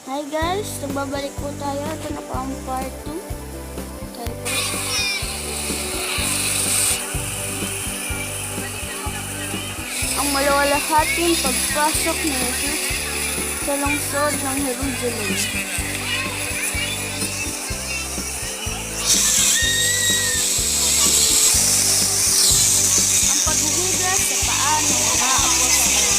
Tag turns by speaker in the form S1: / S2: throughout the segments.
S1: Hi guys, nagbabalik po tayo. Ito na po ang part 2. Tayo po. Ang malawalahating pagpasok ni Jesus sa lungsod ng Jerusalem. Ang paghuhugas sa paa ng mga apostol.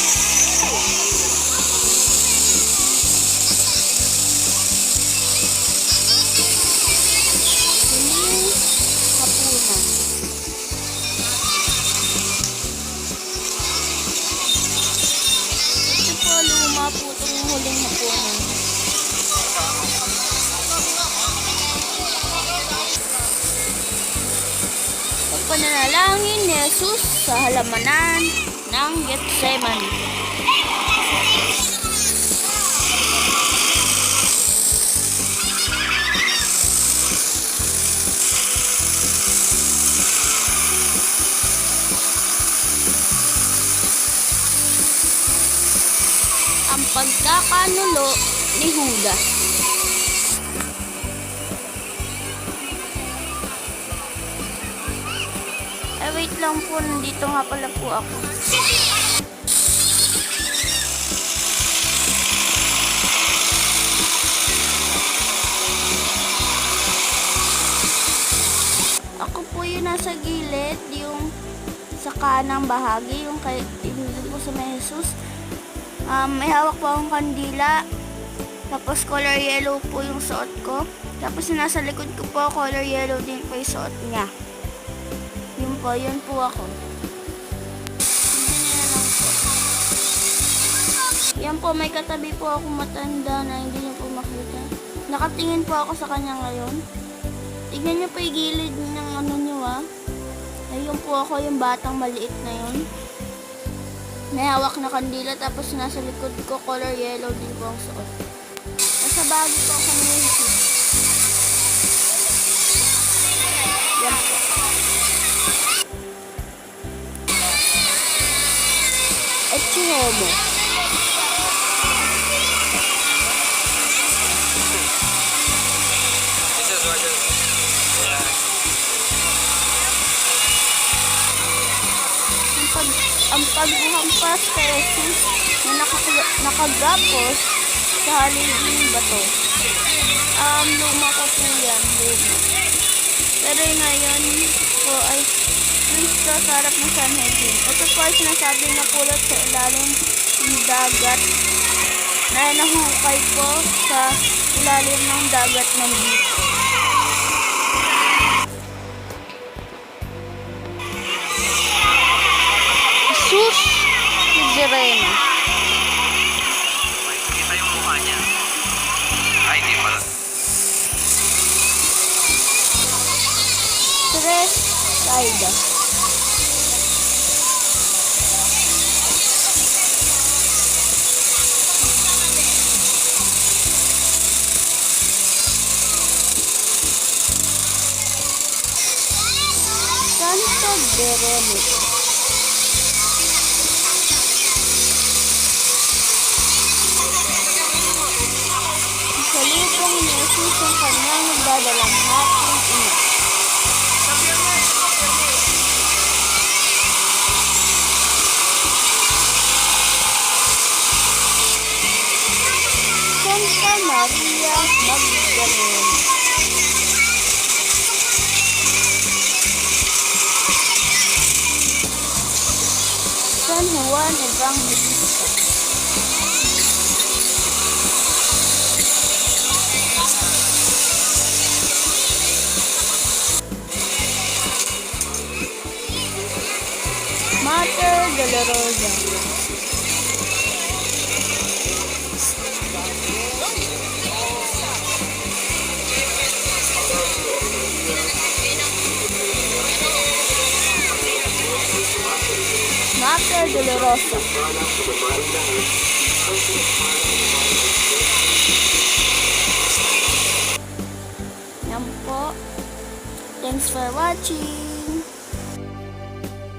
S1: Luma po itong huling hapunan. Pagpananalangin ni Jesus sa halamanan ng Getsemani. Ang pagkakanulo ni Judas. Wait lang po, nandito nga pala po ako. Ako po yung nasa gilid, yung sa kanang bahagi, yung kay po sa Jesus. May hawak po akong kandila. Tapos color yellow po yung suot ko. Tapos nasa likod ko po, color yellow din po yung suot niya. Yun po ako. Yan po, may katabi po ako matanda na hindi niyo po makita. Nakatingin po ako sa kanya ngayon. Tignan niyo po yung gilid ng ano niyo Ayun po ako, yung batang maliit na yun. May hawak na kandila, tapos nasa likod ko, color yellow din po ang suot. Nasa bago po ako ni Jesus. Yan po. Echi homo. Ang paghampas kay Jesus na nakagapos sa haliging bato. Luma ko po yan, luma. Pero ngayon po ay Kristo sa harap ng Sanhedrin. Ito po ay sinasabi na pulot sa ilalim ng dagat na nahukay po sa ilalim ng dagat ng dito. Jesus Nazareno.
S2: Kita yung mukha niya. Ay, di pala.
S1: Tres Saida. Santo Veronica. Salubong ni Jesus ang kanyang nagdadalang hating ina. Santa Maria Magdalena. San Juan Evangelista. Mater Dolorosa. Mater Dolorosa. Yan po. Thanks for watching.